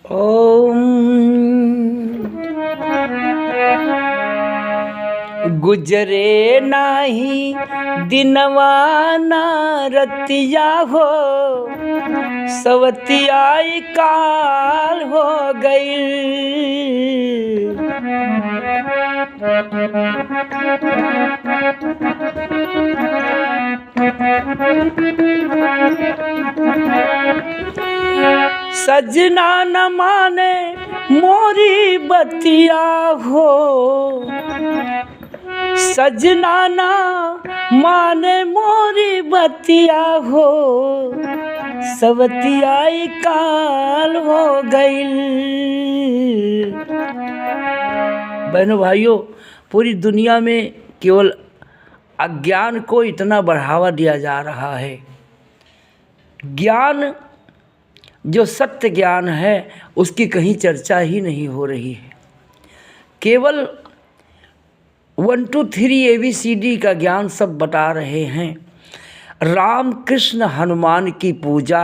ओम गुजरे नाही दिनवा ना रतिया हो, सवतियाई काल हो गई। सजना न माने मोरी बतिया हो, सजना न माने मोरी बतिया हो, सवतियाई काल हो गई। बहनों भाइयों, पूरी दुनिया में केवल अज्ञान को इतना बढ़ावा दिया जा रहा है। ज्ञान जो सत्य ज्ञान है उसकी कहीं चर्चा ही नहीं हो रही है। केवल 1 2 3 ABCD का ज्ञान सब बता रहे हैं। राम कृष्ण हनुमान की पूजा,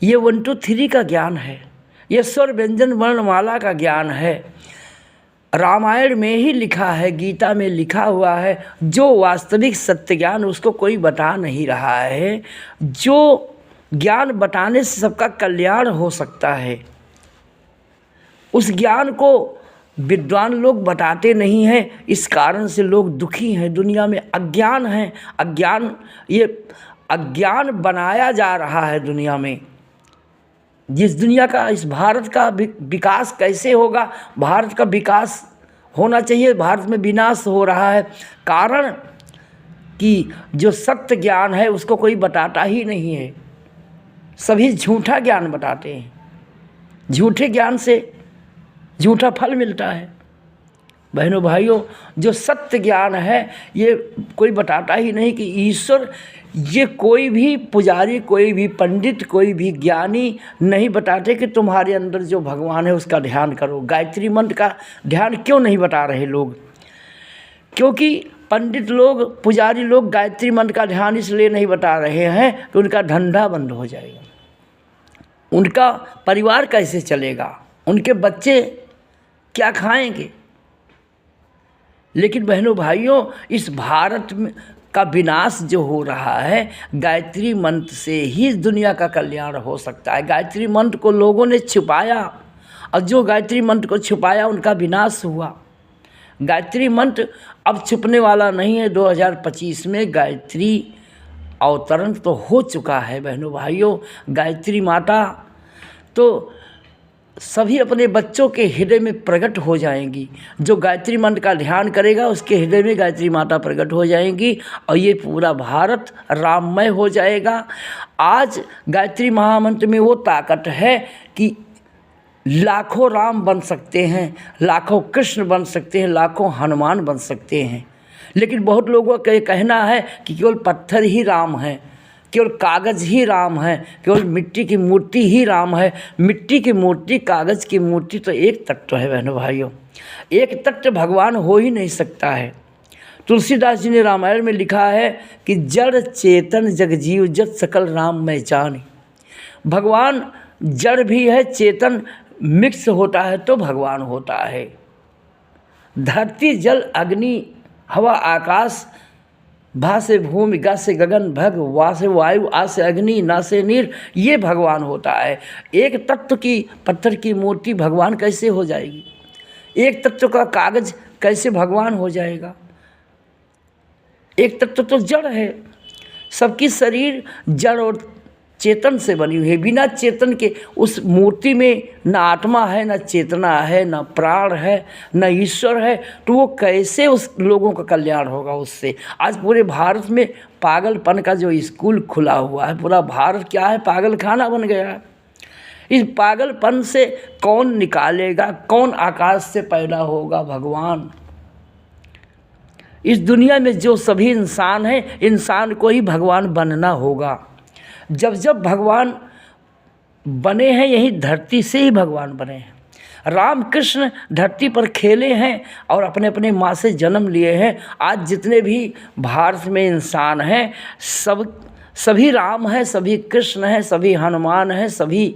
ये 1 2 3 का ज्ञान है। ये स्वर व्यंजन वर्णमाला का ज्ञान है। रामायण में ही लिखा है, गीता में लिखा हुआ है। जो वास्तविक सत्य ज्ञान उसको कोई बता नहीं रहा है। जो ज्ञान बताने से सबका कल्याण हो सकता है, उस ज्ञान को विद्वान लोग बताते नहीं हैं। इस कारण से लोग दुखी हैं। दुनिया में अज्ञान है। ये अज्ञान बनाया जा रहा है दुनिया में। जिस दुनिया का, इस भारत का विकास कैसे होगा? भारत का विकास होना चाहिए, भारत में विनाश हो रहा है। कारण कि जो सत्य ज्ञान है उसको कोई बताता ही नहीं है। सभी झूठा ज्ञान बताते हैं। झूठे ज्ञान से झूठा फल मिलता है। बहनों भाइयों, जो सत्य ज्ञान है ये कोई बताता ही नहीं कि ईश्वर, ये कोई भी पुजारी, कोई भी पंडित, कोई भी ज्ञानी नहीं बताते कि तुम्हारे अंदर जो भगवान है उसका ध्यान करो। गायत्री मंत्र का ध्यान क्यों नहीं बता रहे लोग? क्योंकि पंडित लोग, पुजारी लोग गायत्री मंत्र का ध्यान इसलिए नहीं बता रहे हैं कि उनका धंधा बंद हो जाएगा, उनका परिवार कैसे चलेगा, उनके बच्चे क्या खाएंगे। लेकिन बहनों भाइयों, इस भारत में का विनाश जो हो रहा है, गायत्री मंत्र से ही दुनिया का कल्याण हो सकता है। गायत्री मंत्र को लोगों ने छुपाया और जो गायत्री मंत्र को छुपाया उनका विनाश हुआ। गायत्री मंत्र अब छुपने वाला नहीं है। 2025 में गायत्री अवतरण तो हो चुका है। बहनों भाइयों, गायत्री माता तो सभी अपने बच्चों के हृदय में प्रकट हो जाएंगी। जो गायत्री मंत्र का ध्यान करेगा उसके हृदय में गायत्री माता प्रकट हो जाएंगी और ये पूरा भारत राममय हो जाएगा। आज गायत्री महामंत्र में वो ताकत है कि लाखों राम बन सकते हैं, लाखों कृष्ण बन सकते हैं, लाखों हनुमान बन सकते हैं। लेकिन बहुत लोगों का कहना है कि केवल पत्थर ही राम है, केवल कागज़ ही राम है, केवल मिट्टी की मूर्ति ही राम है। मिट्टी की मूर्ति, कागज़ की मूर्ति तो एक तत्व है। बहनों भाइयों, एक तत्व भगवान हो ही नहीं सकता है। तुलसीदास जी ने रामायण में लिखा है कि जड़ चेतन जगजीव जत सकल राम मैं जानी। भगवान जड़ भी है, चेतन मिक्स होता है तो भगवान होता है। धरती जल अग्नि हवा आकाश, भा से भूमि, गा से गगन, भग, वा से वायु, आ से अग्नि, ना से नीर, ये भगवान होता है। एक तत्व की पत्थर की मूर्ति भगवान कैसे हो जाएगी? एक तत्व का कागज कैसे भगवान हो जाएगा? एक तत्व तो जड़ है। सबकी शरीर जड़ और चेतन से बनी हुई है। बिना चेतन के उस मूर्ति में न आत्मा है, न चेतना है, न प्राण है, न ईश्वर है, तो वो कैसे उस लोगों का कल्याण होगा उससे? आज पूरे भारत में पागलपन का जो स्कूल खुला हुआ है, पूरा भारत क्या है, पागल खाना बन गया है। इस पागलपन से कौन निकालेगा? कौन आकाश से पैदा होगा? भगवान। इस दुनिया में जो सभी इंसान हैं, इंसान को ही भगवान बनना होगा। जब जब भगवान बने हैं, यही धरती से ही भगवान बने हैं। राम कृष्ण धरती पर खेले हैं और अपने अपने माँ से जन्म लिए हैं। आज जितने भी भारत में इंसान हैं, सभी राम हैं, सभी कृष्ण हैं, सभी हनुमान हैं, सभी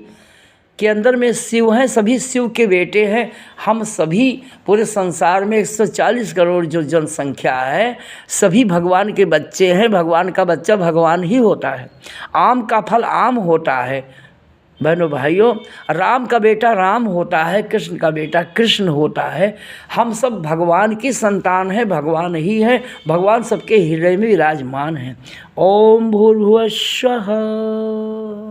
के अंदर में शिव हैं, सभी शिव के बेटे हैं। हम सभी पूरे संसार में 140 करोड़ जो जनसंख्या है, सभी भगवान के बच्चे हैं। भगवान का बच्चा भगवान ही होता है। आम का फल आम होता है। बहनों भाइयों, राम का बेटा राम होता है, कृष्ण का बेटा कृष्ण होता है। हम सब भगवान की संतान हैं, भगवान ही है। भगवान सबके हृदय में विराजमान हैं। ओम भूर्भुवः स्वः।